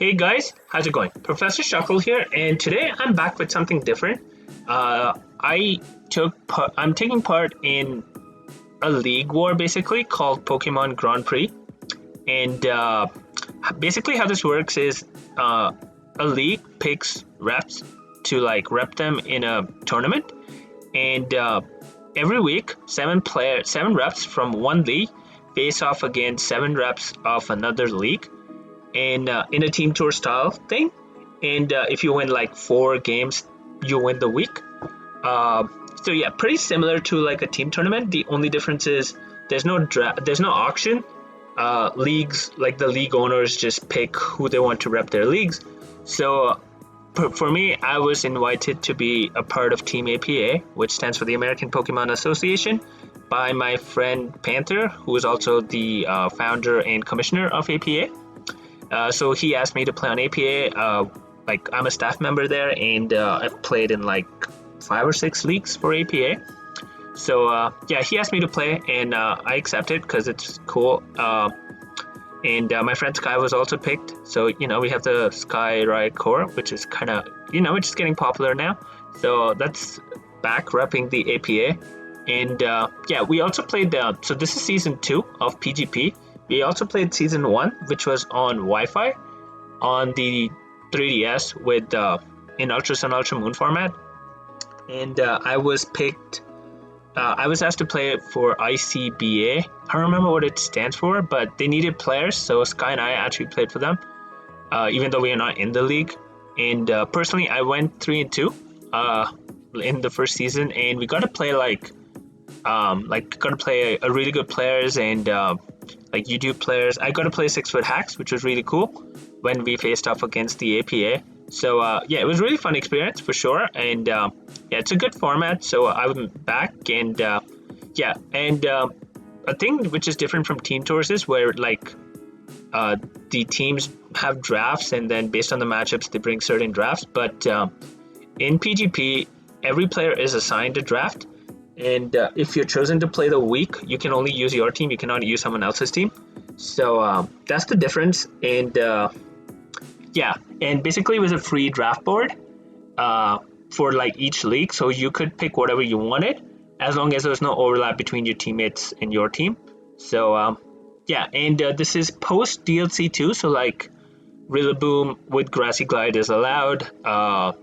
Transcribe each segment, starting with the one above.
Hey guys, how's it going? Professor Shuckle here, and today I'm back with something different. I'm taking part in a league war basically called Pokemon Grand Prix, and basically how this works is a league picks reps to like rep them in a tournament, and every week seven reps from one league face off against seven reps of another league and in a team tour style thing. And if you win like four games, you win the week. Uh, so yeah, pretty similar to like a team tournament. The only difference is there's no auction. Leagues like the league owners just pick who they want to rep their leagues. So for me, I was invited to be a part of Team APA, which stands for the American Pokemon Association, by my friend Panther, who is also the founder and commissioner of APA. So he asked me to play on APA. Like I'm a staff member there, and I've played in like 5 or 6 leagues for APA. So yeah, he asked me to play, and I accepted because it's cool. And my friend Sky was also picked. So we have the Sky Riot Core, which is kind of which is getting popular now. So that's back repping the APA. And yeah, we also played. So this is season 2 of PGP. We also played season 1, which was on Wi-Fi on the 3DS with in Ultra Sun Ultra Moon format, and I was picked. I was asked to play it for ICBA. I don't remember what it stands for, but they needed players, so Sky and I actually played for them, even though we are not in the league. And personally, I went 3-2 in the first season, and we got to play got to play a really good players and like YouTube players. I got to play 6-foot hacks, which was really cool when we faced off against the APA. So yeah, it was a really fun experience for sure. And yeah, it's a good format. So I'm back, and yeah, and a thing which is different from team tours is where like the teams have drafts, and then based on the matchups, they bring certain drafts. But in PGP, every player is assigned a draft. And if you're chosen to play the week, you can only use your team. You cannot use someone else's team. So that's the difference. And yeah, and basically it was a free draft board for like each league. So you could pick whatever you wanted as long as there was no overlap between your teammates and your team. So yeah, and this is post DLC too. So like Rillaboom with Grassy Glide is allowed.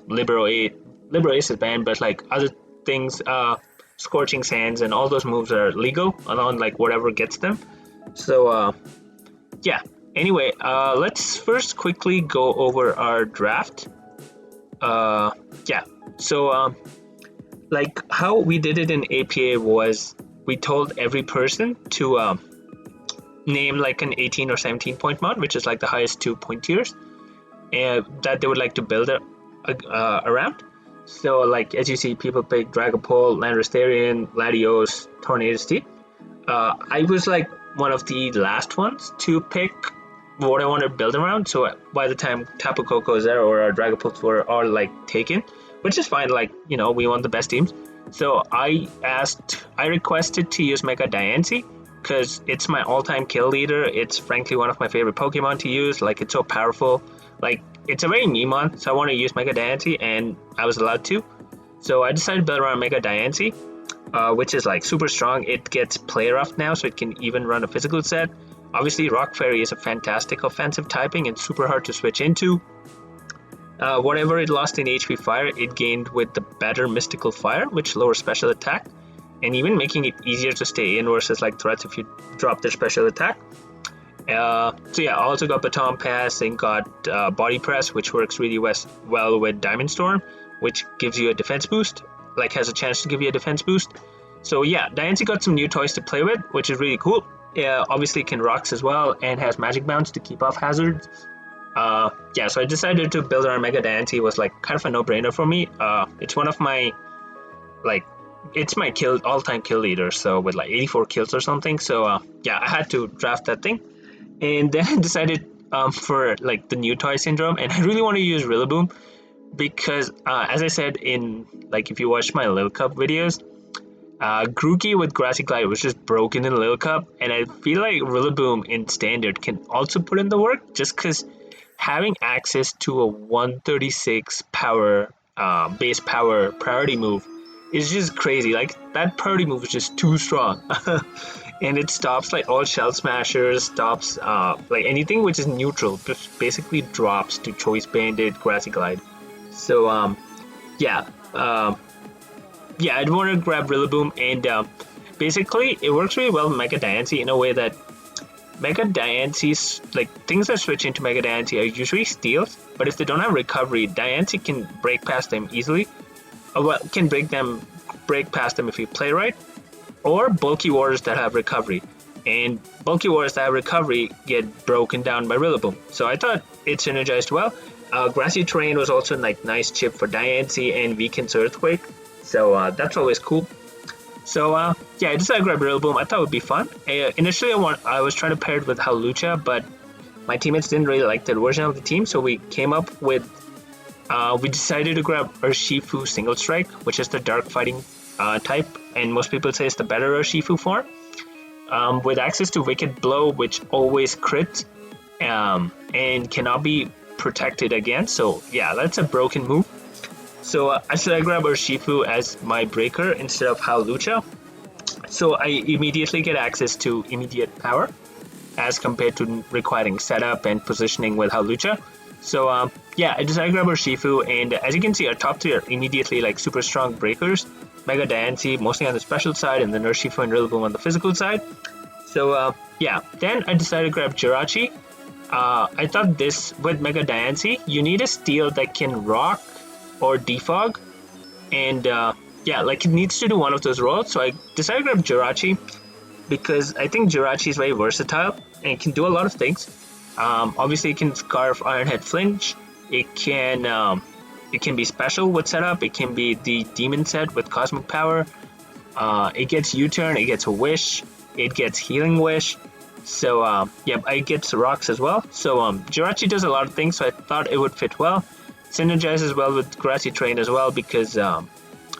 Libero Ace is banned, but like other things, Scorching Sands and all those moves are legal on like whatever gets them. So yeah, anyway, let's first quickly go over our draft. Yeah, so like how we did it in APA was we told every person to name like an 18 or 17 point mount, which is like the highest 2 point tiers, and that they would like to build around. So like as you see, people pick Dragapult, Landorus, Latios, Tornadus T. I was like one of the last ones to pick what I wanted to build around. So by the time Tapu Koko, Zero, or Dragapult were all like taken, which is fine. Like we want the best teams. So I requested to use Mega Diancie because it's my all-time kill leader. It's frankly one of my favorite Pokemon to use. Like it's so powerful. Like it's a very Memon, so I want to use Mega Diancie, and I was allowed to. So I decided to build around Mega Diancie, which is like super strong. It gets play rough now, so it can even run a physical set. Obviously, Rock Fairy is a fantastic offensive typing and super hard to switch into. Whatever it lost in HP Fire, it gained with the better Mystical Fire, which lowers special attack, and even making it easier to stay in versus like threats if you drop their special attack. So yeah, I also got Baton Pass and got Body Press, which works really well with Diamond Storm, which gives you a defense boost, like has a chance to give you a defense boost. So yeah, Diancie got some new toys to play with, which is really cool. Obviously it can rocks as well and has Magic Bounce to keep off hazards. Yeah, so I decided to build around Mega Diancie. It was like kind of a no-brainer for me. It's one of my it's my all-time kill leader, so with like 84 kills or something. So yeah, I had to draft that thing. And then I decided for like the new toy syndrome, and I really want to use Rillaboom because as I said in like if you watch my Lil Cup videos, Grookey with Grassy Glide was just broken in Lil Cup, and I feel like Rillaboom in Standard can also put in the work just because having access to a 136 power base power priority move is just crazy. Like that priority move is just too strong. And it stops like all shell smashers, stops like anything which is neutral, just basically drops to choice bandit, grassy glide. So yeah, I'd want to grab Rillaboom, and basically it works really well with Mega Diancie in a way that Mega Diancie's, like, things that switch into Mega Diancie are usually steals, but if they don't have recovery, Diancie can break past them easily. Well, can break past them if you play right, or bulky waters that have recovery. And bulky waters that have recovery get broken down by Rillaboom. So I thought it synergized well. Grassy terrain was also like nice chip for Diancie and weakens Earthquake. So that's always cool. So yeah, I decided to grab Rillaboom. I thought it would be fun. Initially, I was trying to pair it with Hawlucha, but my teammates didn't really like that version of the team, so we came up with. We decided to grab Urshifu Single Strike, which is the dark fighting type, and most people say it's the better Urshifu form. With access to Wicked Blow, which always crits and cannot be protected against. So yeah, that's a broken move. So I grab Urshifu as my breaker instead of Hawlucha. So I immediately get access to immediate power as compared to requiring setup and positioning with Hawlucha. So yeah, I decided to grab Urshifu, and as you can see, our top three are immediately like super strong breakers. Mega Diancie mostly on the special side, and then Urshifu and Rillaboom on the physical side. So yeah, then I decided to grab Jirachi. I thought this with Mega Diancie, you need a steal that can rock or defog, and yeah, like it needs to do one of those roles. So I decided to grab Jirachi because I think Jirachi is very versatile and can do a lot of things. Obviously, it can scarf Ironhead Flinch. It can be special with setup. It can be the demon set with cosmic power. It gets U-turn. It gets a wish. It gets healing wish. So yeah, it gets rocks as well. So Jirachi does a lot of things. So I thought it would fit well. Synergizes well with Grassy Terrain as well because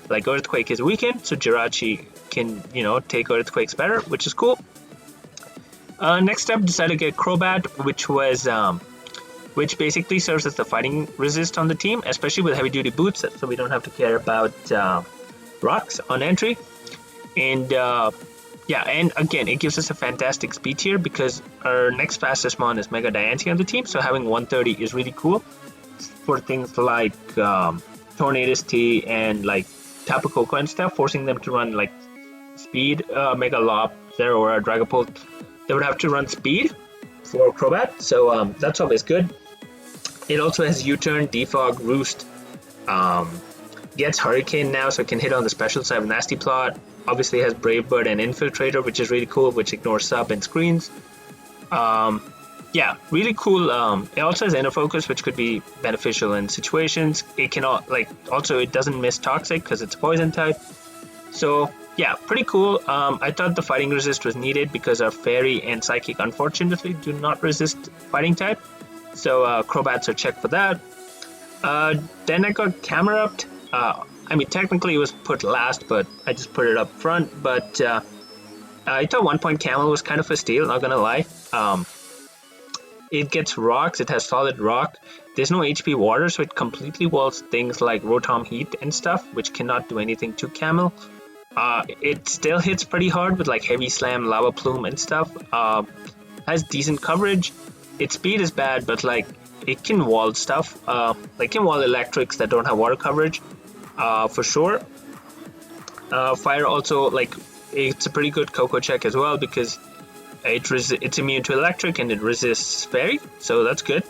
like Earthquake is weakened, so Jirachi can take Earthquakes better, which is cool. Next up, decided to get Crobat, which basically serves as the fighting resist on the team, especially with heavy duty boots, so we don't have to care about rocks on entry. And yeah, and again, it gives us a fantastic speed tier because our next fastest mon is Mega Diancie on the team, so having 130 is really cool for things like Tornadus T and like Tapu Koko and stuff, forcing them to run like speed, Mega Lob, Zero or Dragapult. They would have to run speed for Crobat, so that's always good. It also has U-turn, Defog, Roost, gets Hurricane now, so it can hit on the special side with Nasty Plot. Obviously has Brave Bird and Infiltrator, which is really cool, which ignores sub and screens. Yeah, really cool. It also has Inner Focus, which could be beneficial in situations. It can also it doesn't miss Toxic because it's poison type. So yeah, pretty cool. I thought the fighting resist was needed because our Fairy and Psychic unfortunately do not resist fighting type. So Crobats are checked for that. Then I got Camerupt. I mean, technically it was put last, but I just put it up front. But I thought 1 point Camel was kind of a steal, not gonna lie. It gets rocks, it has solid rock. There's no HP water, so it completely walls things like Rotom Heat and stuff, which cannot do anything to Camel. It still hits pretty hard with like Heavy Slam, Lava Plume and stuff. Has decent coverage. Its speed is bad, but like it can wall stuff. Like can wall electrics that don't have water coverage, for sure. Fire also, like, it's a pretty good Coco check as well because it's immune to electric and it resists fairy, so that's good.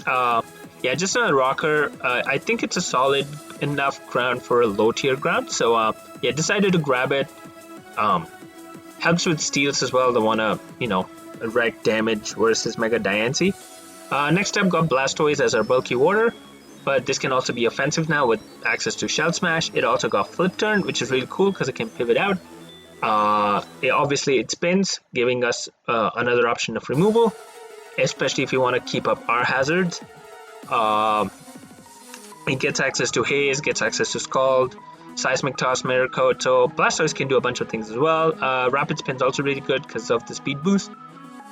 Yeah, just a rocker. I think it's a solid enough ground for a low tier ground, so yeah, decided to grab it. Helps with steals as well. They want to wreck damage versus Mega Diancie. Next up, got Blastoise as our bulky water, but this can also be offensive now with access to Shell Smash. It also got Flip Turn, which is really cool because it can pivot out. Obviously it spins, giving us another option of removal, especially if you want to keep up our hazards. It gets access to Haze, gets access to Scald, Seismic Toss, Mirror Coat, so Blastoise can do a bunch of things as well. Rapid Spin's also really good because of the speed boost,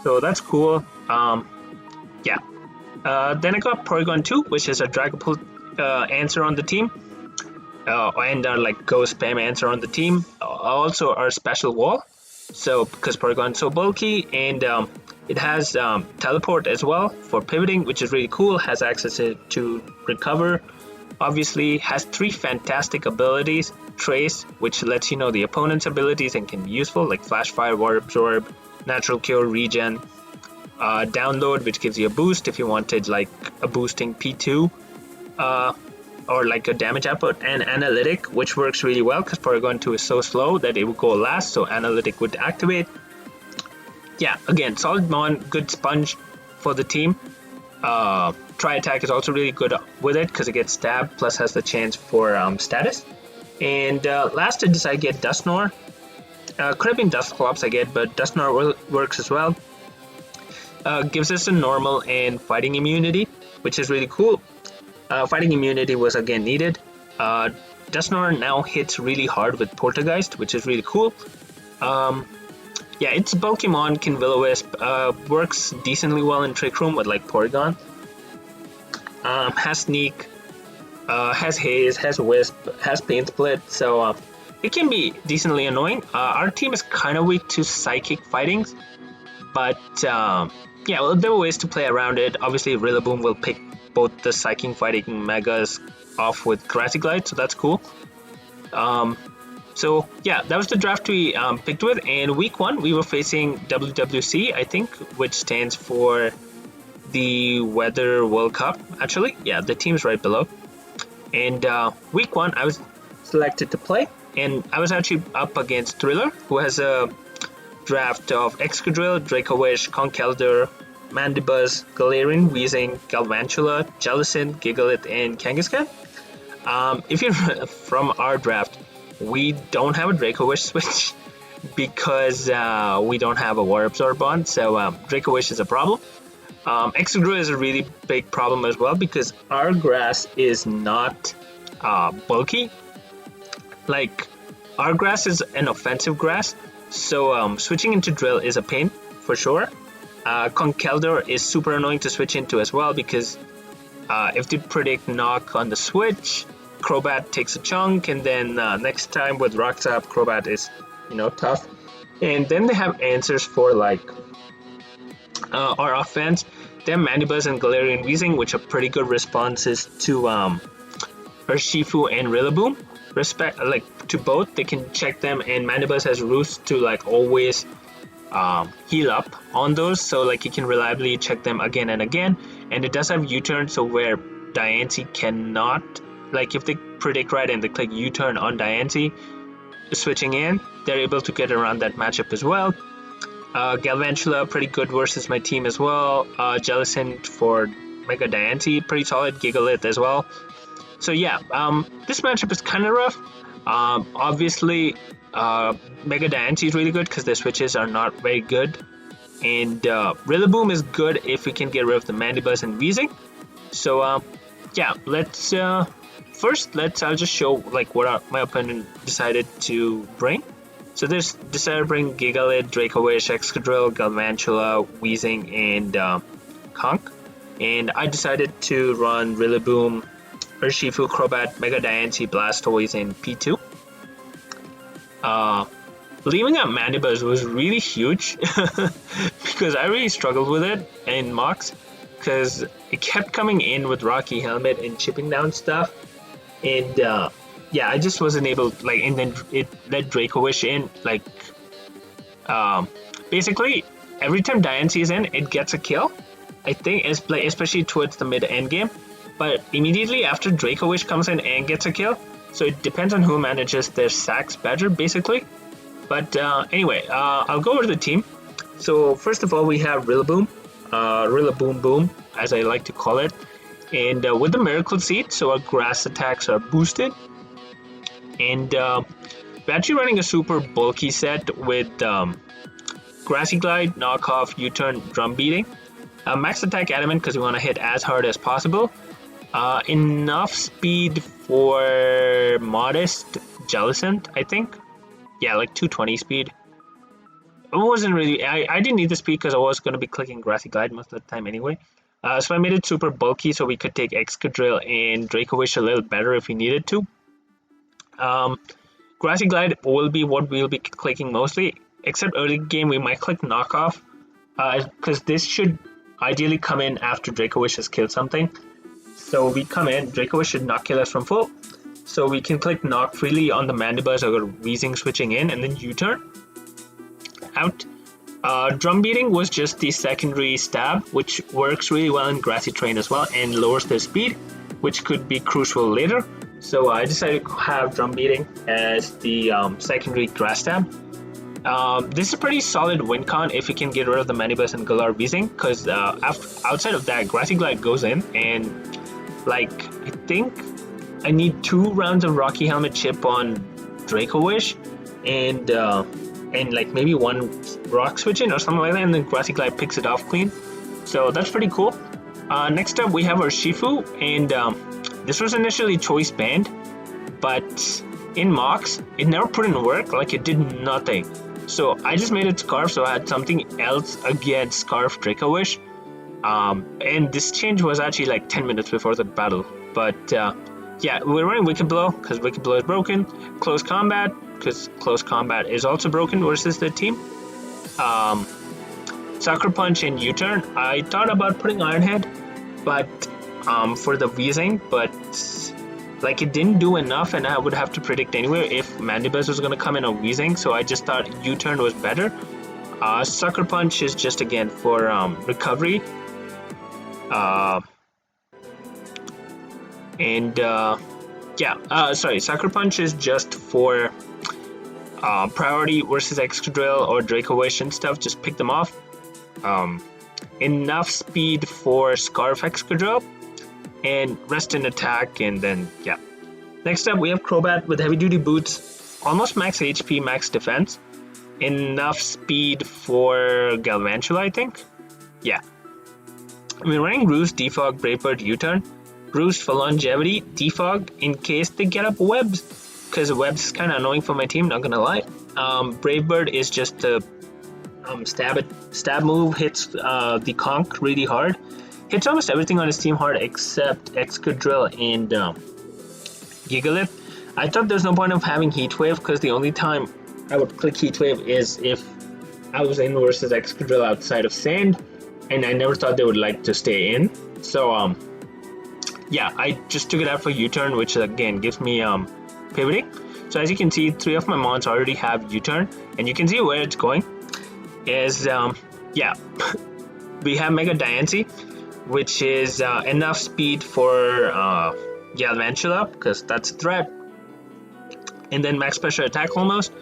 so that's cool. Yeah, Then I got Porygon 2, which is a Dragapult answer on the team, and our like Go Spam answer on the team. Also our special wall. So because Porygon is so bulky, and it has teleport as well for pivoting, which is really cool. Has access to recover. Obviously, has 3 fantastic abilities. Trace, which lets you know the opponent's abilities and can be useful, like Flash Fire, Water Absorb, Natural Cure, Regen. Download, which gives you a boost if you wanted like a boosting P2 or like a damage output, and Analytic, which works really well because Porygon 2 is so slow that it would go last, so Analytic would activate. Yeah, again, solid mon, good sponge for the team. Tri Attack is also really good with it because it gets stabbed, plus has the chance for status. And last I decided to get Dusknoir. Could have been Dusclops I get, but Dusknoir works as well. Gives us a normal and fighting immunity, which is really cool. Fighting immunity was again needed. Dusknoir now hits really hard with Poltergeist, which is really cool. Yeah, it's Pokemon, can Will-O-Wisp, works decently well in Trick Room with like Porygon. Has Sneak, has Haze, has Wisp, has Pain Split, so it can be decently annoying. Our team is kind of weak to Psychic Fightings, but yeah, well, there are ways to play around it. Obviously, Rillaboom will pick both the Psychic Fighting Megas off with Grassy Glide, so that's cool. So yeah, that was the draft we picked with. And week 1, we were facing WWC, I think, which stands for the Weather World Cup. Actually, yeah, the team's right below. And week 1, I was selected to play, and I was actually up against Thriller, who has a draft of Excadrill, Draco Wish, Conkeldurr, Mandibuzz, Galarian, Weezing, Galvantula, Jellicent, Gigalith, and Kangaskhan. If you're from our draft, we don't have a Draco Wish switch because we don't have a Water Absorb on, so Draco Wish is a problem. Excadrill is a really big problem as well because our grass is not bulky. Like, our grass is an offensive grass, so switching into Drill is a pain for sure. Conkeldurr is super annoying to switch into as well because if they predict knock on the switch, Crobat takes a chunk, and then next time with Rock Slap, Crobat is, tough. And then they have answers for like our offense. They have Mandibuzz and Galarian Weezing, which are pretty good responses to Urshifu and Rillaboom. Like to both, they can check them, and Mandibuzz has Roost to like always heal up on those, so like you can reliably check them again and again. And it does have U-turn, so where Diancie cannot, like if they predict right and they click U-turn on Diancie switching in, they're able to get around that matchup as well. Galvantula pretty good versus my team as well. Jellicent for Mega Diancie pretty solid. Gigalith as well. So yeah, this matchup is kind of rough. Obviously Mega Diancie is really good because their switches are not very good, and Rillaboom is good if we can get rid of the Mandibuzz and Weezing. So yeah, let's I'll just show like what my opponent decided to bring. So this decided to bring Gigalith, Draco Wish, Excadrill, Galvantula, Weezing, and Conk. And I decided to run Rillaboom, Urshifu, Crobat, Mega Diancie, Blastoise, and P2. Leaving out Mandibuzz was really huge because I really struggled with it in mocks because it kept coming in with Rocky Helmet and chipping down stuff, and yeah, I just wasn't able, like, and then it let Draco Wish in, like, basically every time Diancie is in, it gets a kill, I think, especially towards the mid-end game, but immediately after Draco Wish comes in and gets a kill, so it depends on who manages their sacks better, basically. But anyway, I'll go over the team. So first of all, we have Rillaboom, Rillaboom Boom, as I like to call it, and with the Miracle Seed, so our grass attacks are boosted. And we're actually running a super bulky set with Grassy Glide, Knockoff, U-Turn, Drum Beating. Max Attack Adamant because we want to hit as hard as possible. Enough speed for modest Jellicent, I think. Yeah, like 220 speed. It wasn't really, I didn't need the speed because I was going to be clicking Grassy Glide most of the time anyway. So I made it super bulky so we could take Excadrill and Draco Wish a little better if we needed to. Grassy Glide will be what we'll be clicking mostly, except early game we might click Knockoff, because this should ideally come in after Draco Wish has killed something. So we come in, Draco Wish should not kill us from full, so we can click Knock freely on the Mandibuzz or Weezing switching in, and then U-turn out. Drum Beating was just the secondary stab, which works really well in Grassy Terrain as well and lowers their speed, which could be crucial later. So I decided to have Drum Beating as the secondary grass stab. This is a pretty solid win con if you can get rid of the Mandibuzz and Galar Weezing, because outside of that, Grassy Glide goes in, and like I think I need 2 rounds of Rocky Helmet chip on Draco Wish, and like maybe 1 rock switch in or something like that, and then Grassy Glide picks it off clean. So that's pretty cool. Next up we have our Shifu, and this was initially choice banned, but in mocks it never put in work, like it did nothing. So I just made it Scarf, so I had something else against Scarf Draco Wish. And this change was actually like 10 minutes before the battle. But yeah, we're running Wicked Blow because Wicked Blow is broken. Close Combat because Close Combat is also broken versus the team. Sucker Punch and U-turn. I thought about putting Iron Head, but for the Weezing, but like it didn't do enough, and I would have to predict anyway if Mandibuzz was going to come in on Weezing, so I just thought U-turn was better. Sucker Punch is just again for recovery. Sorry, Sucker Punch is just for priority versus Excadrill or Draco Wish and stuff, just pick them off. Enough speed for Scarf Excadrill, and rest in attack, and then yeah. Next up we have Crobat with heavy duty boots, almost max HP, max defense, enough speed for Galvantula, I think. Yeah. We're running Roost, Defog, Brave Bird, U-turn. Roost for longevity, Defog in case they get up Webs, because Webs is kind of annoying for my team, not gonna lie. Brave Bird is just a stab move, hits the Conch really hard. Hits almost everything on his team hard except Excadrill and Gigalith. I thought there's no point of having Heat Wave because the only time I would click Heat Wave is if I was in versus Excadrill outside of Sand, and I never thought they would like to stay in. So yeah, I just took it out for U-turn, which again gives me pivoting. So as you can see, 3 of my mons already have U-turn, and you can see where it's going. Is yeah, we have Mega Diancie, which is enough speed for Galvantula, because that's a threat, and then max pressure attack almost.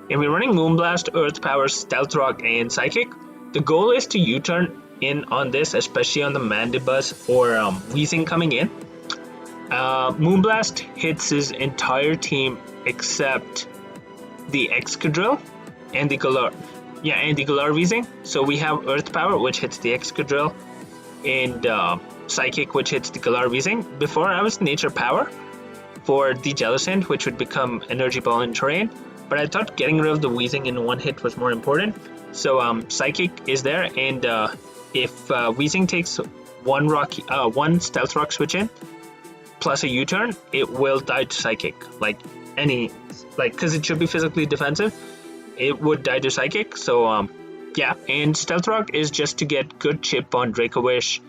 And we're running Moonblast, Earth Power, Stealth Rock, and Psychic. The goal is to U-turn in on this, especially on the Mandibuzz or Weezing coming in. Moonblast hits his entire team except the Excadrill and the Galar. Yeah, and the Galar Weezing. So we have Earth Power, which hits the Excadrill, and Psychic, which hits the Galar Weezing. Before I was Nature Power for the Jellicent, which would become Energy Ball in Terrain, but I thought getting rid of the Weezing in one hit was more important. So Psychic is there, and if Weezing takes one Stealth Rock switch in plus a U-turn, it will die to Psychic. Because it should be physically defensive, it would die to Psychic. So yeah, and Stealth Rock is just to get good chip on Draco Wish,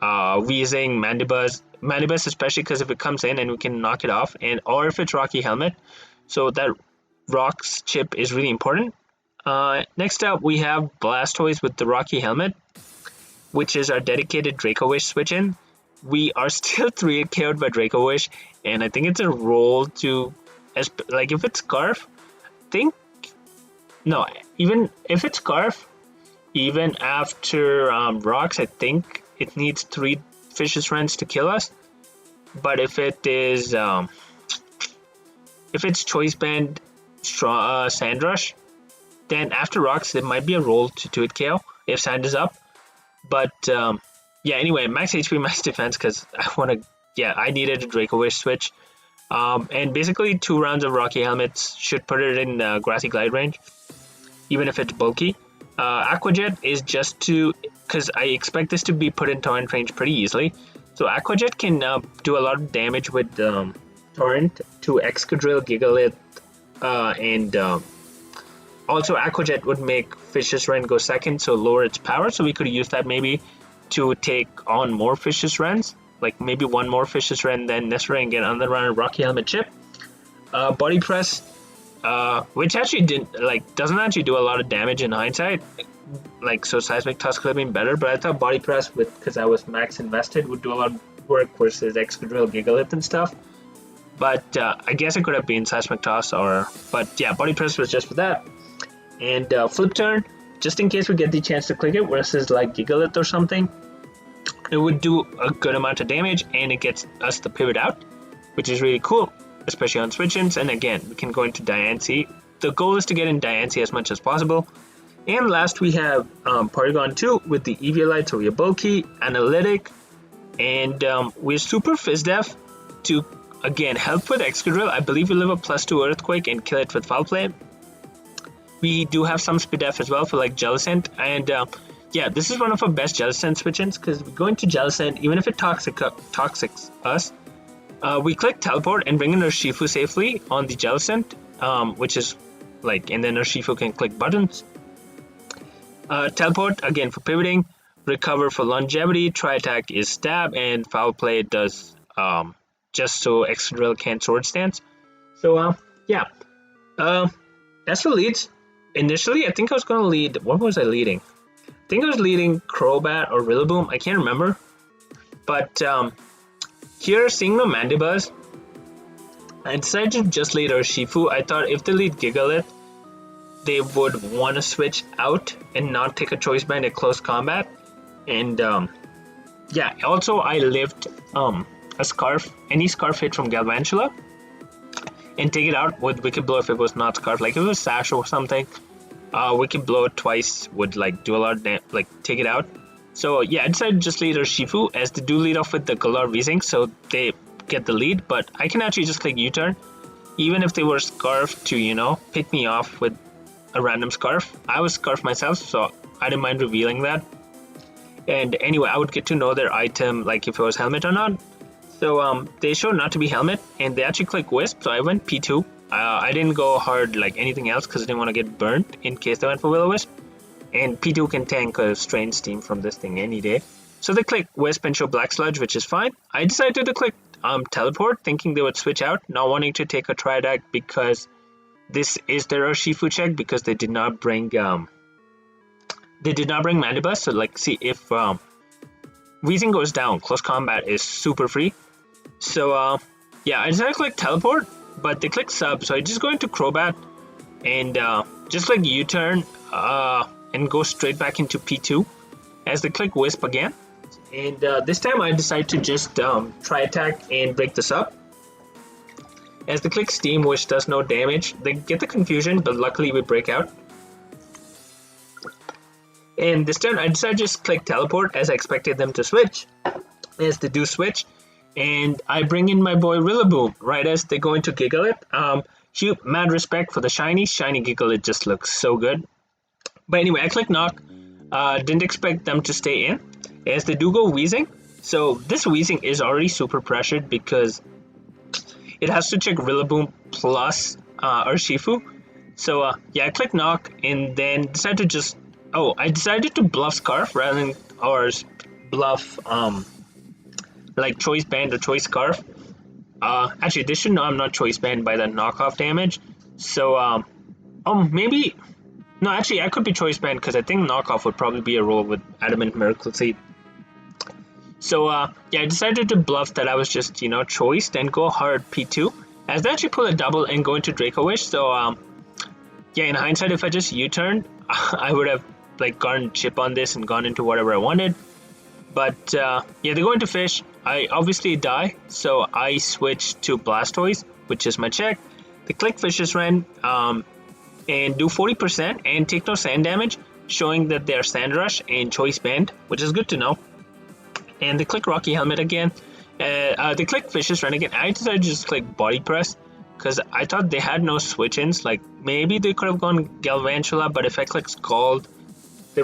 Weezing, Mandibuzz especially, because if it comes in and we can knock it off, and or if it's Rocky Helmet, so that Rock's chip is really important. Next up we have Blastoise with the Rocky Helmet, which is our dedicated Draco Wish switch in. We are still 3 KO'd by Draco Wish, and I think it's a roll to, like if it's Scarf, even if it's Scarf, even after rocks, I think it needs 3 Vicious Rends to kill us. But if it is if it's Choice Band, Sand Rush, then after rocks there might be a roll to 2-hit KO if Sand is up. But yeah, anyway, max HP, max defense, because I needed a Draco Wish switch. And basically 2 rounds of Rocky Helmets should put it in Grassy Glide range, even if it's bulky. Aquajet is just to, because I expect this to be put in torrent range pretty easily. So Aquajet can do a lot of damage with torrent to Excadrill, Gigalith, and also Aquajet would make Fish's Wren go second, so lower its power. So we could use that maybe to take on more Fish's Wrens, like maybe one more Fish's Wren, then necessary and get another round of Rocky Helmet chip. Body Press, which actually doesn't actually do a lot of damage in hindsight. Like, so Seismic Toss could have been better, but I thought Body Press, because I was max invested, would do a lot of work versus Excadrill, Gigalith, and stuff. But I guess it could have been Seismic Toss, but yeah, Body Press was just for that. And Flip Turn, just in case we get the chance to click it, versus like Gigalith or something, it would do a good amount of damage, and it gets us the pivot out, which is really cool, especially on switch-ins. And again, we can go into Diancie. The goal is to get in Diancie as much as possible. And last we have Porygon 2 with the Eviolite, so we have bulky, analytic, and we're super Fizdef to, again, help with Excadrill. I believe we live a +2 Earthquake and kill it with Foul Play. We do have some Spidef as well for like Jellicent, and yeah, this is one of our best Jellicent switch-ins, because we go into Jellicent, even if it toxics us, we click Teleport and bring in our Shifu safely on the Jellicent, which is like, and then our Shifu can click buttons. Teleport, again, for pivoting. Recover for longevity. Try Attack is stab, and Foul Play does just so Excadrill can't Sword Stance. So, yeah. As for leads, initially, I think I was going to lead... What was I leading? I think I was leading Crobat or Rillaboom. I can't remember. But here, seeing no Mandibuzz, I decided to just lead our Shifu. I thought if they lead Gigalith, they would want to switch out and not take a Choice Band at close combat. And yeah, also I lived a Scarf, any Scarf hit from Galvantula, and take it out with Wicked Blow if it was not Scarf. Like if it was Sash or something, Wicked Blow twice would like do a lot of damage, like take it out. So yeah, I decided to just lead our Shifu, as they do lead off with the Galar Weezing, so they get the lead. But I can actually just click U-turn, even if they were Scarf to, you know, pick me off with a random Scarf. I was Scarf myself, so I didn't mind revealing that. And anyway, I would get to know their item, like if it was Helmet or not. So they showed not to be Helmet, and they actually click Wisp, so I went P2. I didn't go hard like anything else because I didn't want to get burnt in case they went for Will-O-Wisp. And P2 can tank a Strange Steam from this thing any day. So they click Wisp and show Black Sludge, which is fine. I decided to click Teleport, thinking they would switch out, not wanting to take a Tri-Attack because this is their Urshifu check, because they did not bring Mandibuzz. So like, see, if Weezing goes down, close combat is super free. So yeah, I decided to click Teleport, but they click Sub, so I just go into Crobat and just like U-turn and go straight back into P2 as they click Wisp again. And this time I decide to just try attack and break this up. As they click Steam, which does no damage, they get the confusion, but luckily we break out. And this turn I decided to just click Teleport, as I expected them to switch. As they do switch, and I bring in my boy Rillaboom right as they go into Gigalith. Mad respect for the shiny Gigalith, just looks so good. But anyway, I click Knock. Didn't expect them to stay in, as they do go Weezing. So this Weezing is already super pressured because it has to check Rillaboom plus Urshifu. So yeah, I click Knock and then decided to just... Oh, I decided to bluff Scarf rather than... Or bluff like Choice Band or Choice Scarf. Actually, they should know I'm not Choice Band by the knockoff damage. So maybe... No, actually, I could be Choice Band because I think knockoff would probably be a roll with Adamant Miracle Seed. So yeah, I decided to bluff that I was just, you know, choiced and go hard P2. As they actually pull a double and go into Draco Wish. So yeah, in hindsight, if I just U-turned, I would have like gotten chip on this and gone into whatever I wanted. But yeah, they go into Fish. I obviously die, so I switch to Blastoise, which is my check. They click Fish's Wren and do 40% and take no sand damage, showing that they're Sand Rush and Choice Band, which is good to know. And they click Rocky Helmet again. They click Fish's Wren again. I decided to just click Body Press because I thought they had no switch-ins. Like maybe they could have gone Galvantula, but if I click Scald,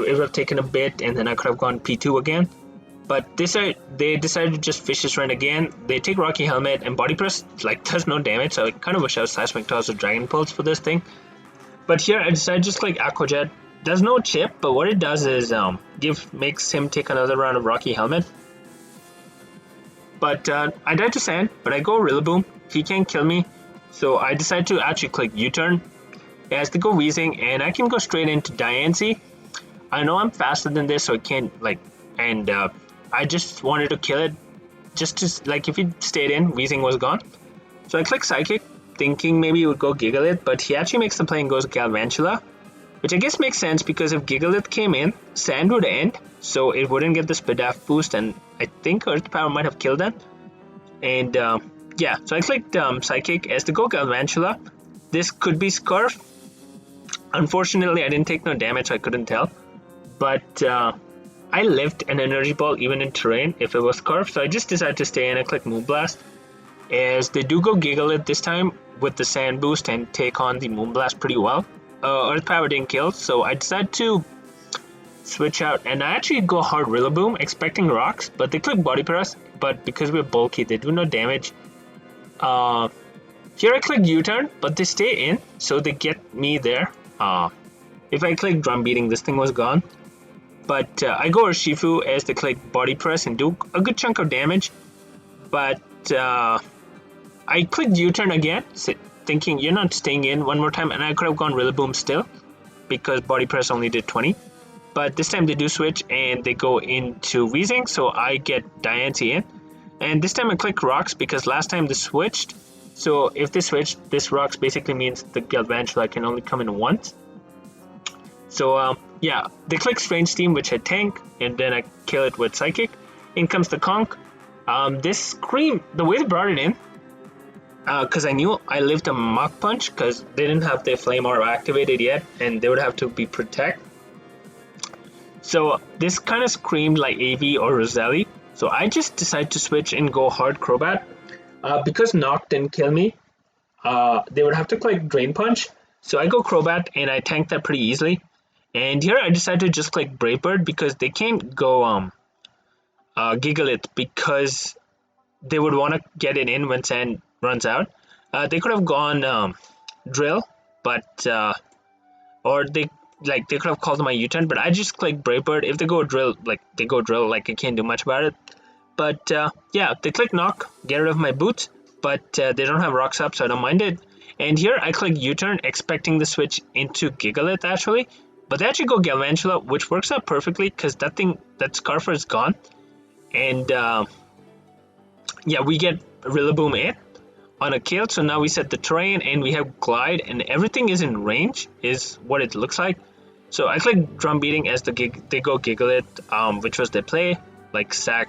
it would have taken a bit, and then I could have gone P2 again. But they decided to just fish this run again. They take Rocky Helmet, and Body Press like does no damage, so I kind of wish I was Seismic Toss or Dragon Pulse for this thing. But here I decided just like Aqua Jet. Does no chip, but what it does is makes him take another round of Rocky Helmet. But I died to Sand, but I go Rillaboom. He can't kill me, so I decide to actually click U-turn. It has to go Weezing, and I can go straight into Diancie. I know I'm faster than this, so I can't like, and I just wanted to kill it. Just to like, if he stayed in, Weezing was gone. So I click Psychic, thinking maybe it would go Gigalith, but he actually makes the play and goes Galvantula, which I guess makes sense because if Gigalith came in, Sand would end, so it wouldn't get the Spadaf boost, and I think Earth Power might have killed that. And yeah, so I clicked Psychic as to go Galvantula. This could be Scarf. Unfortunately, I didn't take no damage, so I couldn't tell. But I lived an Energy Ball even in terrain if it was Scarf, so I just decided to stay in and click Moonblast. As they do go Gigalith this time with the Sand boost and take on the Moonblast pretty well. Earth Power didn't kill, so I decided to switch out, and I actually go hard Rillaboom expecting rocks, but they click Body Press, but because we're bulky they do no damage. Here I click U-turn, but they stay in, so they get me there. If I click Drum Beating, this thing was gone. But I go Urshifu as they click Body Press and do a good chunk of damage. But I clicked U-turn again, thinking you're not staying in one more time, and I could have gone Rillaboom still because Body Press only did 20. But this time they do switch and they go into Weezing, so I get Diancie in. And this time I click Rocks because last time they switched. So if they switch, this Rocks basically means the Galvantula can only come in once. So yeah, they click Strange Steam, which I tank, and then I kill it with Psychic. In comes the Conk. This Scream, the way they brought it in, because I knew I lived a Mach Punch because they didn't have their Flame Orb activated yet, and they would have to be Protect. So this kind of screamed like AV or Roselli. So I just decided to switch and go hard Crobat. Because Knock didn't kill me, they would have to click Drain Punch. So I go Crobat and I tank that pretty easily. And here I decided to just click Brave Bird because they can't go Gigalith because they would want to get it in when Sand runs out. They could have gone Drill, but or they could have called my U-turn, but I just click Brave Bird. If they go Drill, they go Drill, I can't do much about it. But yeah, they click Knock, get rid of my boots, but they don't have Rocks up, so I don't mind it. And here I click U-turn, expecting the switch into Gigalith actually, but they actually go Galvantula, which works out perfectly because that Scarfer is gone. And yeah, we get Rillaboom in on a kill, so now we set the terrain and we have Glide, and everything is in range, is what it looks like. So I click Drum Beating as they go Gigalith, which was their play, like sack,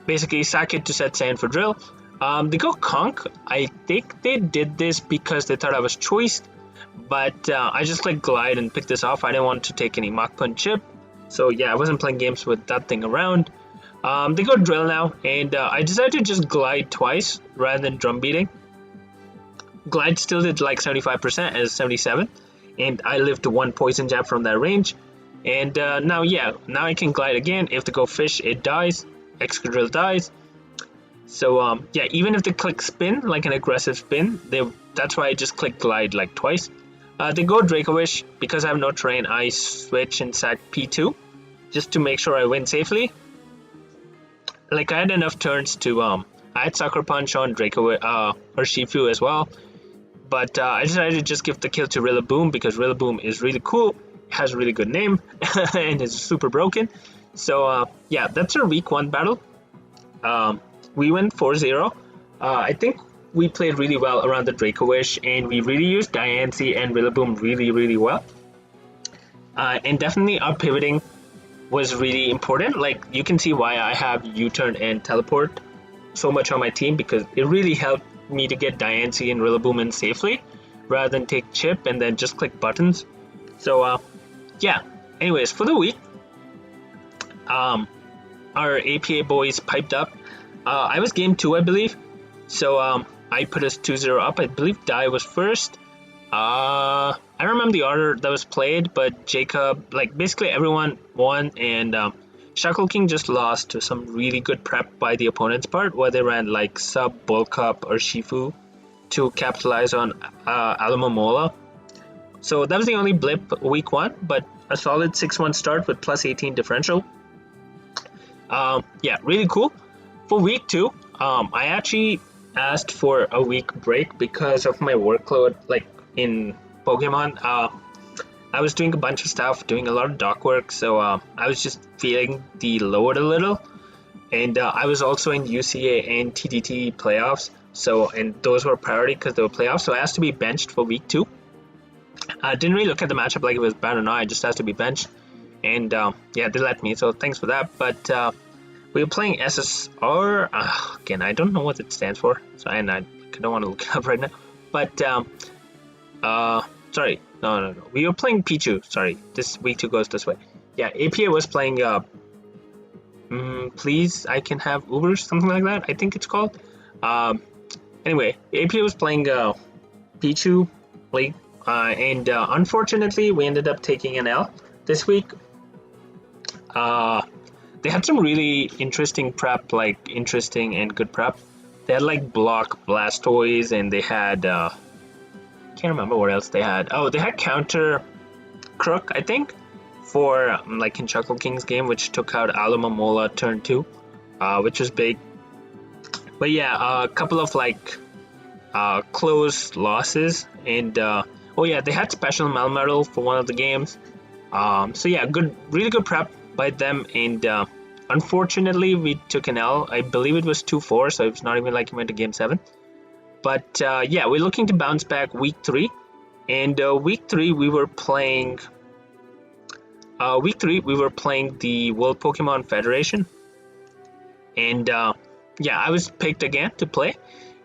basically sack it to set Sand for Drill. They go Conk. I think they did this because they thought I was choiced, but I just clicked Glide and picked this off. I didn't want to take any Mach Punch chip, so yeah, I wasn't playing games with that thing around. They go Drill now, and I decided to just Glide twice rather than Drum Beating. Glide still did like 75% as 77, and I lived to one Poison Jab from that range. And now I can Glide again. If they go Fish, it dies. Excadrill dies. So yeah, even if they click Spin, like an aggressive spin, that's why I just click Glide like twice. They go Draco Wish. Because I have no terrain, I switch and sack P2 just to make sure I win safely. Like I had enough turns to I had Sucker Punch on Draco or Shifu as well, but I decided to just give the kill to Rillaboom because Rillaboom is really cool, has a really good name, and is super broken. So yeah, that's our week 1 battle. We went 4-0. I think we played really well around the Draco Wish, and we really used Diancie and Rillaboom really well. And definitely our pivoting was really important. Like you can see why I have U-turn and Teleport so much on my team, because it really helped me to get Diancie and Rillaboom in safely rather than take chip and then just click buttons. So yeah, anyways, for the week, our APA boys piped up. I was game 2, I believe, so I put us 2-0 up. I believe Dai was first. I don't remember the order that was played, but Jacob, like basically everyone won, and Shackle King just lost to some really good prep by the opponent's part, where they ran like sub, bulk up, or Shifu to capitalize on Alamomola. So that was the only blip week 1, but a solid 6-1 start with plus 18 differential. Yeah, really cool. For week 2, I actually asked for a week break because of my workload, like in Pokemon. I was doing a bunch of stuff, doing a lot of dock work, so I was just feeling the load a little. And I was also in UCA and TDT playoffs, and those were priority because they were playoffs, so I asked to be benched for week 2. I didn't really look at the matchup like it was bad or not. I just asked to be benched, and yeah, they let me. So thanks for that. But we were playing SSR. Again, I don't know what it stands for, so I don't want to look it up right now. But sorry, no. We were playing Pichu. Sorry, this week 2 goes this way. Yeah, APA was playing. Please, I can have Ubers, something like that. I think it's called. Anyway, APA was playing Pichu League. And unfortunately, we ended up taking an L this week. They had some really interesting prep, like interesting and good prep. They had like block Blastoise, and they had can't remember what else they had. Oh, they had counter Crook, I think, for like in Chuckle King's game, which took out Alamomola turn 2, which was big. But yeah, a couple of like close losses, and oh yeah, they had special Melmetal for one of the games. So yeah, really good prep by them, and unfortunately we took an L. I believe it was 2-4, so it's not even like it went to game 7. But yeah, we're looking to bounce back week 3, and week 3 we were playing. Week 3 we were playing the World Pokemon Federation, and yeah, I was picked again to play,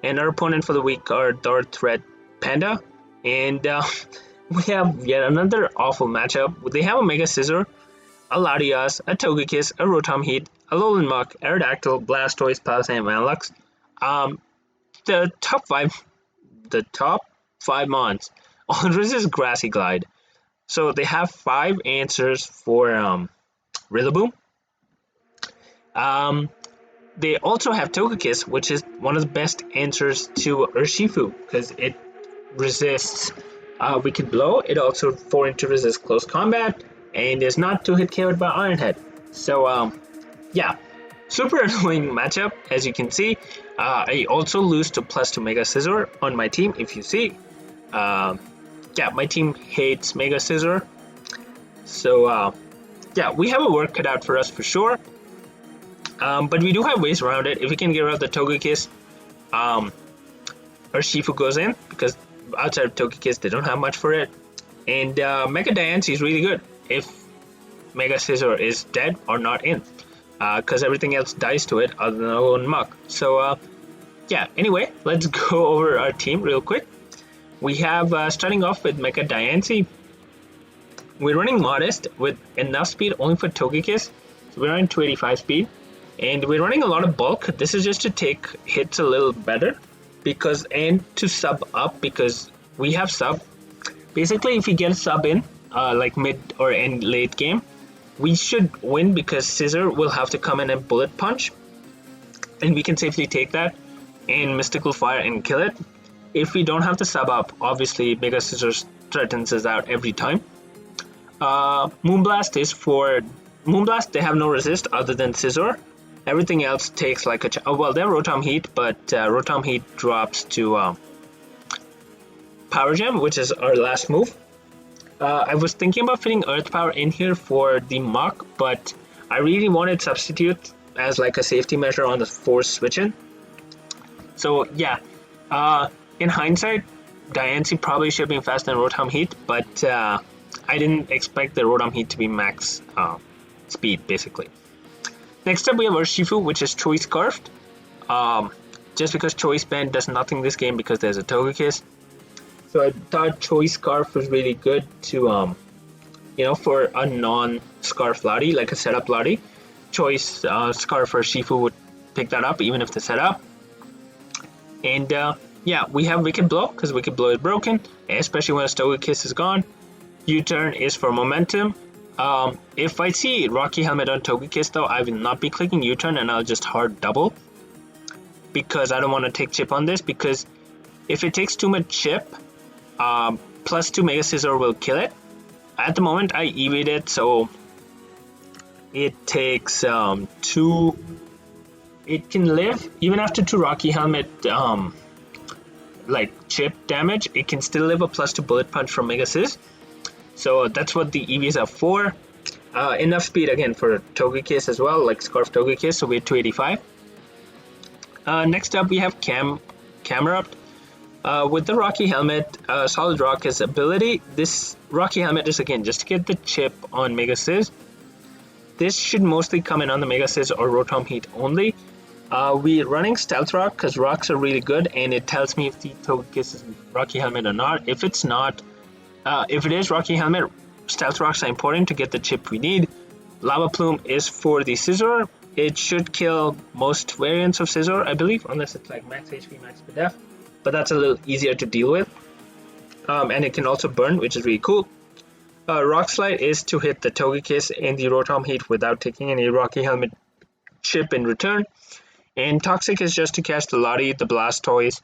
and our opponent for the week are Darth Red Panda. And we have yet another awful matchup. They have a Mega Scizor, a Latias, a Togekiss, a Rotom Heat, a Alolan Muck, Aerodactyl, Blastoise, Palisand, Vanillux. The top five mons on this is Grassy Glide. So they have 5 answers for Rillaboom. They also have Togekiss, which is one of the best answers to Urshifu because it resists Wicked Blow. It also 4 to resist close combat, and is not 2-hit KO'd by Iron Head. So yeah, super annoying matchup, as you can see. I also lose to +2 Mega Scizor on my team, if you see. Yeah, my team hates Mega Scizor. So yeah, we have a work cut out for us for sure. But we do have ways around it. If we can get rid of the Togekiss, Urshifu goes in, because outside of Togekiss they don't have much for it. And Mega Diancie is really good if Mega Scizor is dead or not in, because everything else dies to it other than our own Muck. So yeah, anyway, let's go over our team real quick. We have starting off with Mega Diancie. We're running Modest with enough speed only for Togekiss, so we're running 285 speed. And we're running a lot of bulk. This is just to take hits a little better, and to sub up, because we have sub. Basically, if we get a sub in, like mid or end late game, we should win, because Scizor will have to come in and bullet punch, and we can safely take that and Mystical Fire and kill it. If we don't have to sub up, obviously Mega Scizor threatens us out every time. Moonblast is for Moonblast. They have no resist other than Scizor. Everything else takes like a well, they have Rotom Heat, but Rotom Heat drops to Power Gem, which is our last move. I was thinking about fitting Earth Power in here for the Muck, but I really wanted Substitute as like a safety measure on the force switch in. So yeah, in hindsight, Diancie probably should have been faster than Rotom Heat, but I didn't expect the Rotom Heat to be max speed, basically. Next up, we have Urshifu, which is Choice Scarfed. Just because Choice Band does nothing this game because there's a Togekiss. So I thought Choice Scarf was really good to, for a non-Scarf Lottie, like a setup Lottie. Choice Scarf Urshifu would pick that up, even if the setup. And yeah, we have Wicked Blow because Wicked Blow is broken, especially when Togekiss is gone. U-turn is for momentum. If I see Rocky Helmet on Togekiss though, I will not be clicking U-turn and I'll just hard double because I don't want to take chip on this, because if it takes too much chip, plus 2 Mega Scizor will kill it. At the moment I EV'd it, so it takes 2, it can live even after 2 Rocky Helmet like chip damage, it can still live a plus 2 Bullet Punch from Mega Sizz. So that's what the EVs are for. Enough speed again for Togekiss as well, like Scarf Togekiss, so we're 285. Next up we have Camerupt. With the Rocky Helmet, Solid Rock is ability. This Rocky Helmet is again just to get the chip on Mega Sizz. This should mostly come in on the Mega Sizz or Rotom Heat only. We're running Stealth Rock because rocks are really good, and it tells me if the Togekiss is Rocky Helmet or not. If it's not, if it is Rocky Helmet, Stealth Rocks are important to get the chip we need. Lava Plume is for the Scizor. It should kill most variants of Scizor, I believe, unless it's like max HP, max def. But that's a little easier to deal with. And it can also burn, which is really cool. Rock Slide is to hit the Togekiss and the Rotom Heat without taking any Rocky Helmet chip in return. And Toxic is just to catch the Lottie, the Blastoise,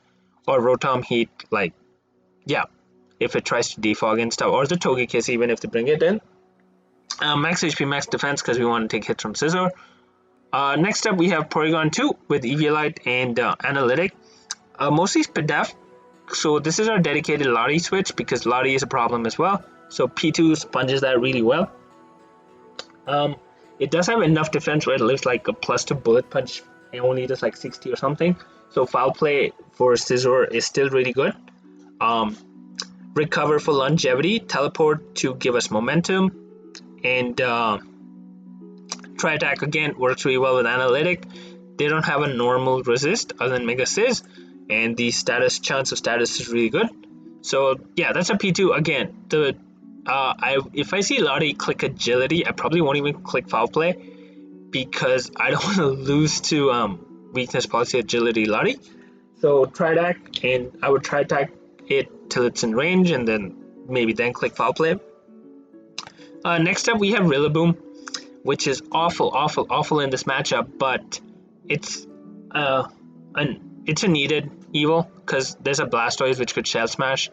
or Rotom Heat, like, yeah, if it tries to defog and stuff, or the Togekiss even if they bring it in. Max HP, max defense because we want to take hits from Scizor. Next up we have Porygon 2 with Eviolite and Analytic. Mostly Spadef, so this is our dedicated Lottie switch because Lottie is a problem as well. So P2 sponges that really well. It does have enough defense where it lives like a plus 2 Bullet Punch and only does like 60 or something. So Foul Play for Scizor is still really good. Recover for longevity, Teleport to give us momentum, and Try Attack again works really well with Analytic. They don't have a normal resist other than Mega Sizz, and the chance of status is really good. So yeah, that's a P2 again. If I see Lottie click Agility, I probably won't even click Foul Play because I don't want to lose to Weakness Policy Agility Lottie. So Try Attack, and I would Try Attack it till it's in range, and then maybe then click Foul Play. Next up we have Rillaboom, which is awful in this matchup, but it's a needed evil because there's a Blastoise which could Shell Smash.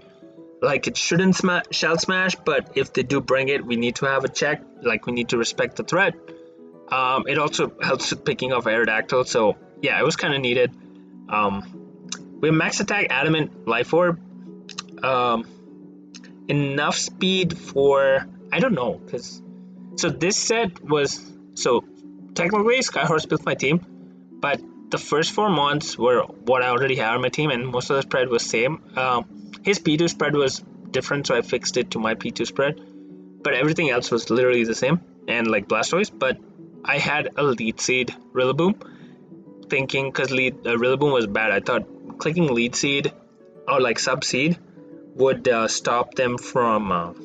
Like, it shouldn't Shell Smash, but if they do bring it, we need to have a check. Like, we need to respect the threat. It also helps with picking off Aerodactyl, so yeah, it was kind of needed. We have Max Attack, Adamant, Life Orb. Enough speed for, I don't know, because so this set was, so technically Skyhorse built my team, but the first 4 months were what I already had on my team, and most of the spread was same. His P2 spread was different, so I fixed it to my P2 spread, but everything else was literally the same, and like Blastoise. But I had a Lead Seed Rillaboom, thinking, because Rillaboom was bad, I thought clicking Lead Seed or like Sub Seed would stop them from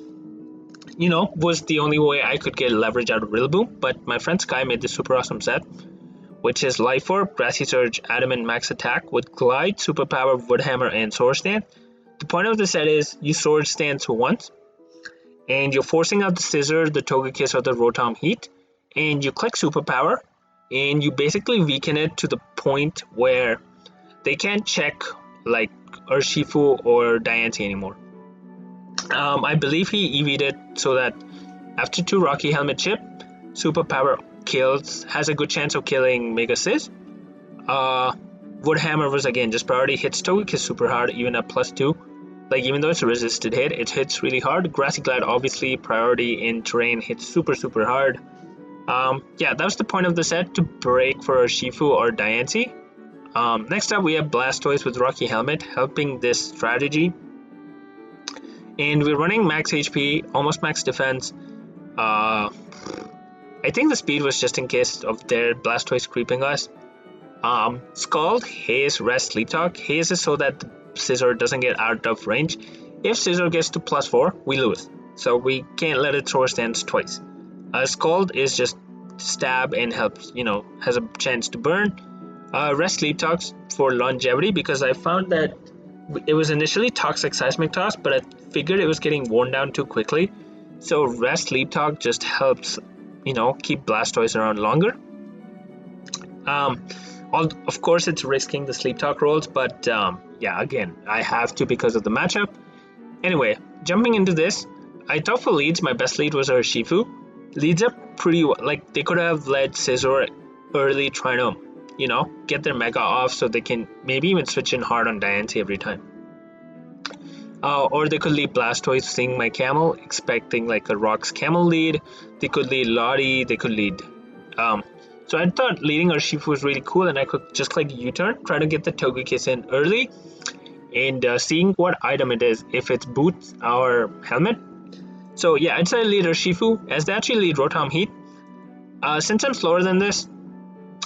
was the only way I could get leverage out of Rillaboom. But my friend Sky made this super awesome set, which is Life Orb, Grassy Surge, Adamant, Max Attack with Glide, Superpower, Woodhammer, and Sword Stance. The point of the set is you Sword Stance once, and you're forcing out the Scizor, the Togekiss, or the Rotom Heat, and you click Superpower, and you basically weaken it to the point where they can't check like Urshifu or Diancie anymore. I believe he EV'd it so that after 2 Rocky Helmet chip, Superpower has a good chance of killing Mega Sizz. Woodhammer was again just priority, hits Togekiss super hard even at +2. Like, even though it's a resisted hit, it hits really hard. Grassy Glide obviously priority in terrain, hits super hard. Yeah, that was the point of the set, to break for Urshifu or Diancie. Next up we have Blastoise with Rocky Helmet helping this strategy. And we're running max HP, almost max defense. I think the speed was just in case of their Blastoise creeping us. Scald, Haze, Rest, Sleep Talk. Haze is so that the Scizor doesn't get out of range. If Scizor gets to +4, we lose. So we can't let it Sword Stance twice. Scald is just stab and helps, has a chance to burn. Rest, Sleep Talks for longevity, because I found that It was initially Toxic Seismic Toss, but I figured it was getting worn down too quickly. So Rest Sleep Talk just helps, keep Blastoise around longer. Of course, it's risking the Sleep Talk rolls, but yeah, again, I have to because of the matchup. Anyway, jumping into this, I thought for leads, my best lead was Urshifu. Leads up pretty well. Like, they could have led Scizor early, trying to, get their Mega off so they can maybe even switch in hard on Diancie every time. Or they could lead Blastoise, seeing my Camel, expecting like a Rocks Camel lead. They could lead Lottie, they could lead. So I thought leading Urshifu was really cool, and I could just click U-turn, try to get the Togekiss in early, and seeing what item it is, if it's Boots or Helmet. So yeah, I'd say lead Urshifu, as they actually lead Rotom Heat. Since I'm slower than this,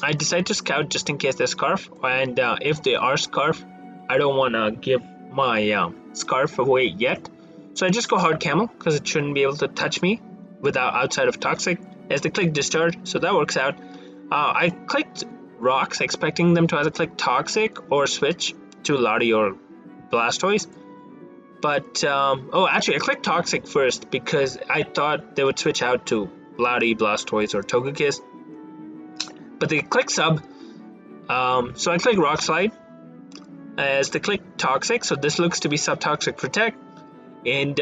I decide to scout just in case they're Scarf, and if they are Scarf, I don't want to give my Scarf away yet. So I just go hard Camel, because it shouldn't be able to touch me outside of Toxic, as they click Discharge, so that works out. I clicked Rocks, expecting them to either click Toxic or switch to Lottie or Blastoise. But, actually, I clicked Toxic first because I thought they would switch out to Lottie, Blastoise, or Togekiss. But they click Sub, so I click Rock Slide as they click Toxic, so this looks to be Sub-Toxic Protect. And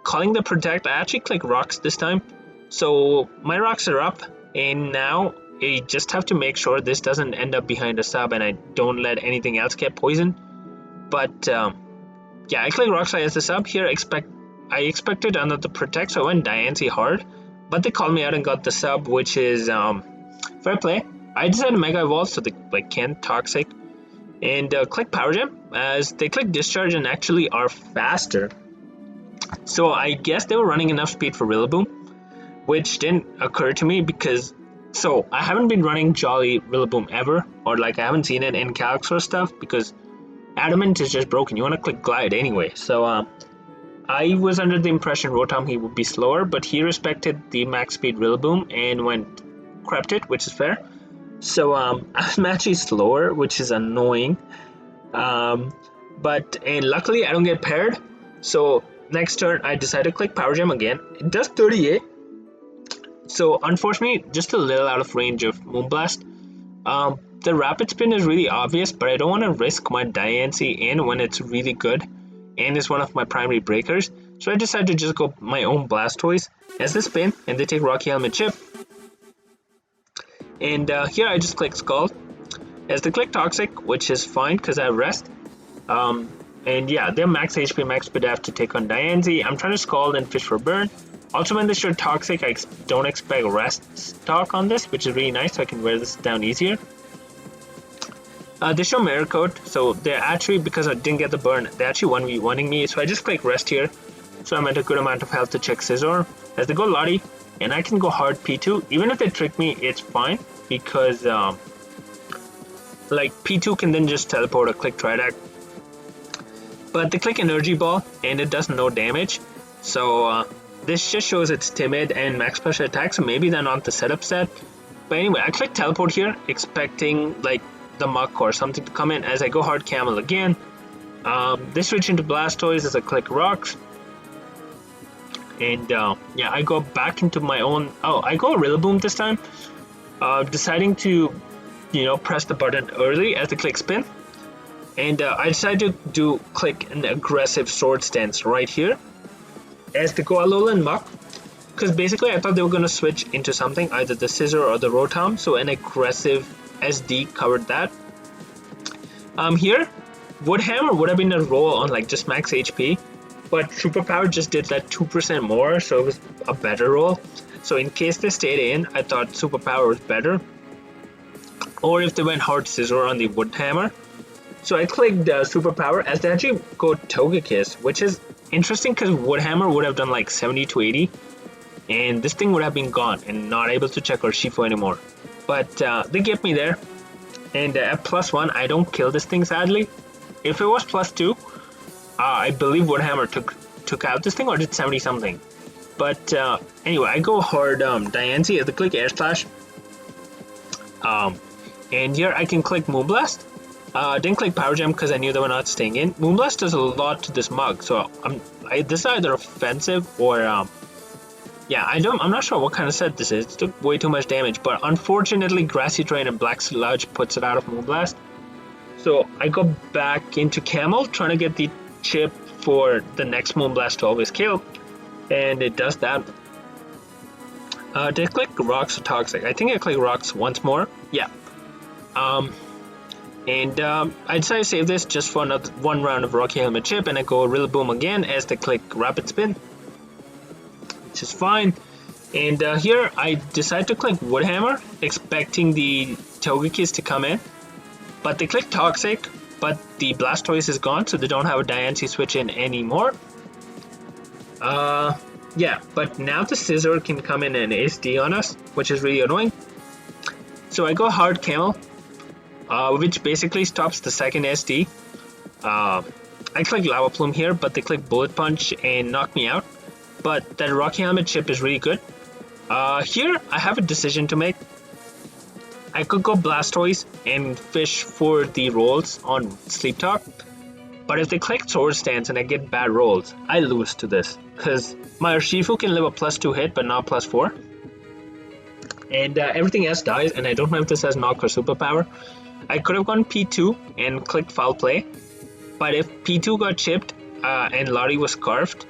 calling the Protect, I actually click Rocks this time. So my Rocks are up, and now I just have to make sure this doesn't end up behind a Sub and I don't let anything else get poisoned. But yeah, I click Rock Slide as the Sub. Here I expected another Protect, so I went Diancie hard, but they called me out and got the Sub, which is fair play. I decided Mega Evolve, so they can't Toxic, and click Power Gem as they click Discharge and actually are faster. So I guess they were running enough speed for Rillaboom, which didn't occur to me because I haven't been running Jolly Rillaboom ever, or like I haven't seen it in Calyx or stuff, because Adamant is just broken. You want to click Glide anyway. So I was under the impression Rotom he would be slower, but he respected the max speed Rillaboom and crept it, which is fair. So I'm actually slower, which is annoying. And luckily I don't get paired. So next turn I decide to click Power Gem again. It does 38. So unfortunately, just a little out of range of Moonblast. The Rapid Spin is really obvious, but I don't want to risk my Diancie in when it's really good and is one of my primary breakers. So I decided to just go my own Blastoise as the spin, and they take Rocky Helmet Chip. And here I just click Scald as they click Toxic, which is fine because I have Rest. And yeah, they're max HP, max speed to take on Diancie. I'm trying to Scald and Fish for Burn. Also, when they show Toxic, I don't expect Rest stock on this, which is really nice, so I can wear this down easier. They show Mirror Coat, so they're actually, because I didn't get the burn, they're actually 1v1ing me, so I just click Rest here. So I'm at a good amount of health to check Scizor. As they go Lottie, and I can go hard P2. Even if they trick me, it's fine, because like P2 can then just teleport or click Tridac. But they click Energy Ball, and it does no damage. So this just shows it's timid and max pressure attack, so maybe they're not the setup set. But anyway, I click Teleport here, expecting like the Muck or something to come in as I go hard Camel again. They switch into Blastoise as I click Rocks. And yeah, I go back into my own... Oh, I go Rillaboom this time. Deciding to, press the button early as I click Spin. And I decided to click an aggressive Sword Stance right here as they go Alolan Muck. Because basically I thought they were going to switch into something, either the Scizor or the Rotom. So an aggressive SD covered that. Here, Woodhammer would have been a roll on like just max HP, but Superpower just did that 2% more, so it was a better roll. So in case they stayed in, I thought Superpower was better. Or if they went hard Scizor on the Woodhammer. So I clicked Superpower as they actually go Togekiss, which is interesting because Woodhammer would have done like 70 to 80, and this thing would have been gone and not able to check Urshifu anymore. But they get me there, and at +1 I don't kill this thing sadly. If it was +2, I believe Woodhammer took out this thing, or did 70 something. But anyway, I go hard Diancie as I click Air Slash. And here I can click Moonblast Didn't click Power Gem because I knew they were not staying in. Moonblast does a lot to this mug, so this is either offensive or yeah, I'm not sure what kind of set this is. It took way too much damage, but unfortunately Grassy Terrain and Black Sludge puts it out of Moonblast. So I go back into Camel, trying to get the chip for the next Moonblast to always kill, and it does that. Did I click Rocks or Toxic? I think I clicked Rocks once more. Yeah. I decided to save this just for another one round of Rocky Helmet chip, and I go Rillaboom again as they click Rapid Spin, which is fine. And here I decide to click Woodhammer, expecting the Togekiss to come in, but they click Toxic, but the Blastoise is gone, so they don't have a Diancie switch in anymore. Yeah, but now the Scizor can come in and SD on us, which is really annoying. So I go Hard Camel, which basically stops the second SD. I click Lava Plume here, but they click Bullet Punch and knock me out. But that Rocky Helmet chip is really good. Here I have a decision to make. I could go Blastoise and fish for the rolls on Sleep Talk, but if they click Sword Stance and I get bad rolls, I lose to this, because my Urshifu can live a +2 hit but not +4, and everything else dies, and I don't know if this has knock or superpower. I could have gone P2 and clicked Foul Play, but if P2 got chipped and Lottie was scarfed,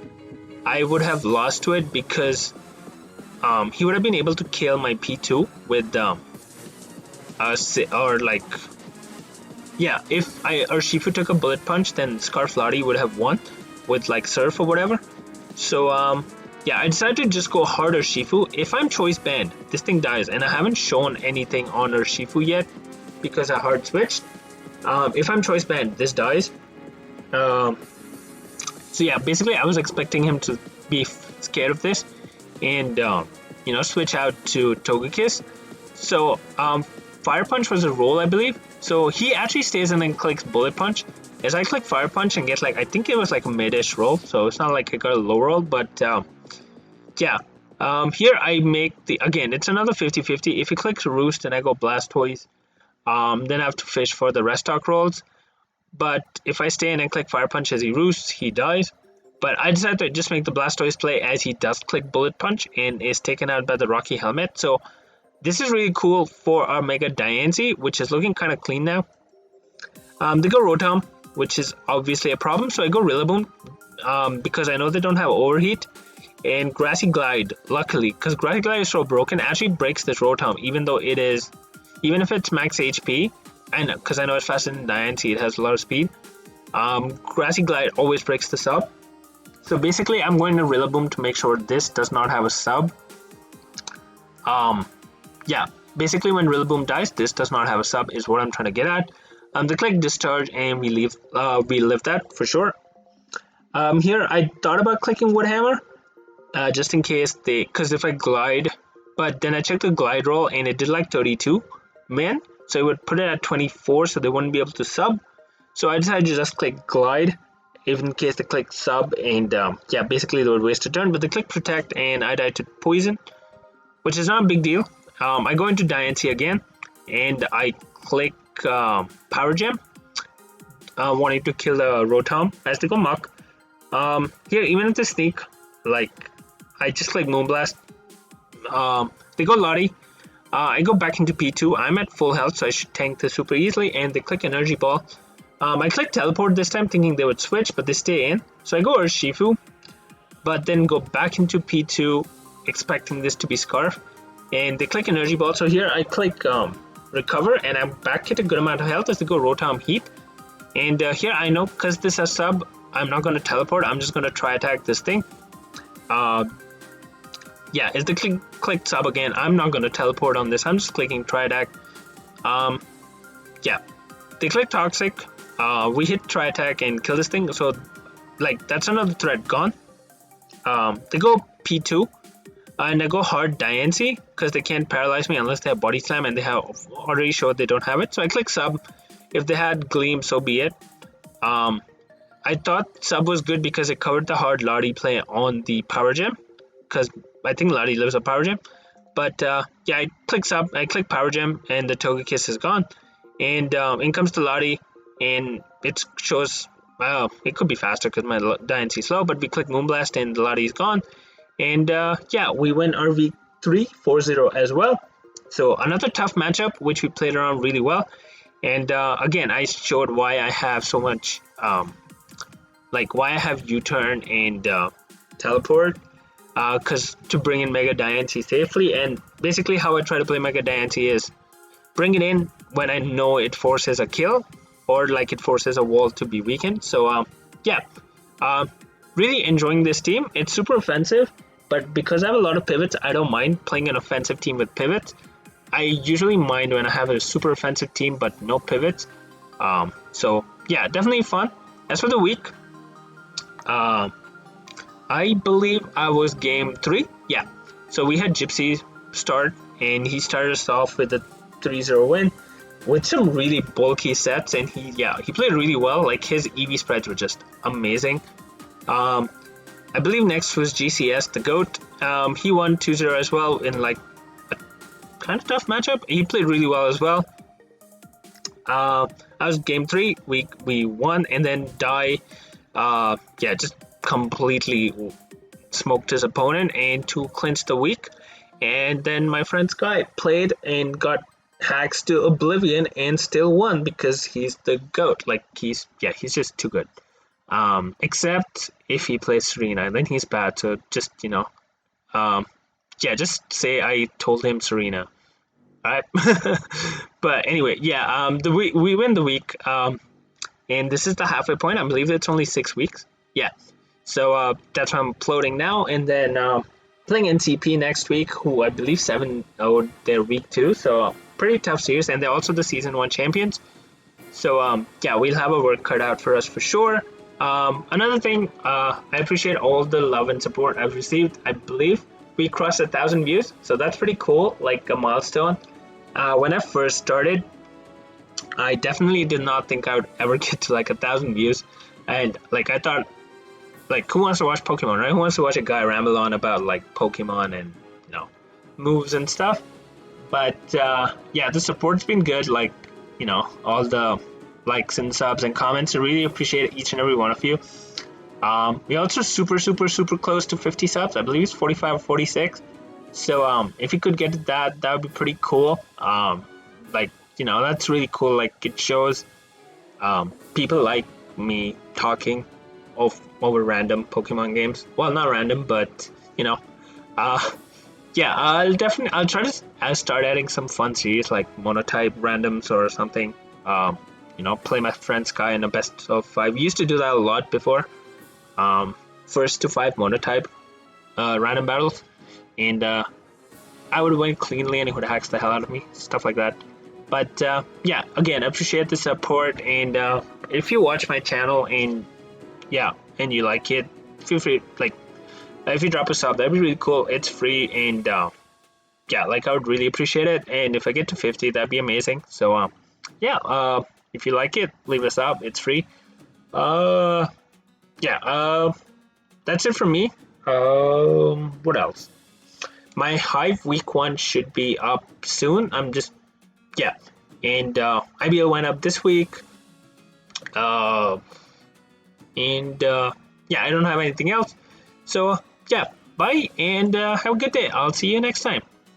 I would have lost to it, because he would have been able to kill my P2 with if Urshifu took a Bullet Punch, then Scarf Lottie would have won with like Surf or whatever. So yeah, I decided to just go hard Urshifu. If I'm Choice Band, this thing dies, and I haven't shown anything on Urshifu yet because I hard switched. If I'm Choice Band, this dies. So yeah, basically I was expecting him to be scared of this and you know, switch out to Togekiss. So Fire Punch was a roll, I believe. So he actually stays and then clicks Bullet Punch. As I click Fire Punch and get like, I think it was like a mid-ish roll, so it's not like I got a low roll, but yeah. Here I make the, again, it's another 50-50. If he clicks Roost and I go Blastoise, then I have to fish for the rest stock rolls. But if I stay in and click Fire Punch as he roosts, he dies. But I decided to just make the Blastoise play as he does click Bullet Punch and is taken out by the Rocky Helmet. So this is really cool for our Mega Diancie, which is looking kind of clean now. They go Rotom, which is obviously a problem. So I go Rillaboom because I know they don't have Overheat. And Grassy Glide, luckily, because Grassy Glide is so broken, actually breaks this Rotom, even if it's max HP. I know, because I know it's faster than Diancie, it has a lot of speed. Grassy Glide always breaks the sub. So basically, I'm going to Rillaboom to make sure this does not have a sub. Yeah, basically when Rillaboom dies, this does not have a sub is what I'm trying to get at. They click Discharge and we live that for sure. Here I thought about clicking Woodhammer, just in case because if I glide, but then I checked the glide roll and it did like 32 man, so it would put it at 24, so they wouldn't be able to sub. So I decided to just click glide, even in case they click sub, and yeah, basically they would waste a turn. But they click protect and I died to poison, which is not a big deal. I go into Diancie again and I click Power Gem, wanting to kill the Rotom as they go Muck. Here, even if they sneak, like I just click Moonblast. They go Lottie. I go back into P2. I'm at full health, so I should tank this super easily. And they click Energy Ball. I click Teleport this time, thinking they would switch, but they stay in. So I go Urshifu, but then go back into P2, expecting this to be Scarf. And they click Energy Ball. So here I click Recover, and I'm back at a good amount of health as they go Rotom Heat. And here I know, because this is sub, I'm not going to teleport. I'm just going to try attack this thing. Yeah, as they click sub again, I'm not going to teleport on this. I'm just clicking try attack. Yeah, they click Toxic. We hit try attack and kill this thing. So, like, that's another threat gone. They go P2. And I go hard Diancie because they can't paralyze me unless they have Body Slam, and they have already showed they don't have it. So I click sub. If they had Gleam, so be it. I thought sub was good because it covered the hard Lottie play on the Power Gem, because I think Lottie lives a Power Gem. But yeah, I click sub, I click Power Gem, and the Togekiss is gone. And in comes the Lottie. and it shows it could be faster because my dynasty is slow, but we click Moonblast and the Lottie is gone. And yeah, we win our week 3 4-0 as well. So another tough matchup which we played around really well. And again, I showed why I have so much like why I have U-turn and teleport, because to bring in Mega Diancie safely. And basically how I try to play Mega Diancie is bring it in when I know it forces a kill, or like it forces a wall to be weakened. So yeah, really enjoying this team. It's super offensive, but because I have a lot of pivots, I don't mind playing an offensive team with pivots. I usually mind when I have a super offensive team but no pivots. So yeah, definitely fun. As for the week, I believe I was game 3. Yeah, so we had Gypsy start, and he started us off with a 3-0 win with some really bulky sets, and he played really well. Like his EV spreads were just amazing. I believe next was GCS, the GOAT. He won 2-0 as well in like a kind of tough matchup. He played really well as well. That was game 3. We won, and then Die, just completely smoked his opponent and to clinch the week. And then my friend Sky played and got hacks to oblivion and still won because he's the GOAT. Like he's just too good. Except if he plays Serena, then he's bad. So just just say I told him Serena. Alright. But anyway, we win the week. And this is the halfway point. I believe it's only 6 weeks. Yeah. So that's why I'm floating now, and then playing NCP next week, who I believe 7-0 their week 2. So pretty tough series, and they're also the season 1 champions. So we'll have a work cut out for us for sure. Another thing, I appreciate all the love and support I've received. I believe we crossed 1,000 views, so that's pretty cool, like a milestone. When I first started, I definitely did not think I would ever get to like 1,000 views, and like I thought, like who wants to watch Pokemon, right? Who wants to watch a guy ramble on about like Pokemon and moves and stuff? But the support's been good. Like all the likes and subs and comments. I really appreciate each and every one of you. We also super close to 50 subs. I believe it's 45 or 46. So if you could get to that would be pretty cool. That's really cool. Like it shows people like me talking over random Pokemon games. Well, not random, but I'll try to start adding some fun series like monotype randoms or something. Play my friend Sky in a best of 5. We used to do that a lot before. First to 5 monotype random battles, and I would win cleanly and he would hack the hell out of me, stuff like that. But again, I appreciate the support, and if you watch my channel and you like it, feel free, like if you drop a sub, that'd be really cool. It's free, and I would really appreciate it. And if I get to 50, that'd be amazing. So if you like it, leave a sub, it's free. That's it from me. What else? My Hive week 1 should be up soon. And IBO went up this week. I don't have anything else. So bye, and have a good day. I'll see you next time.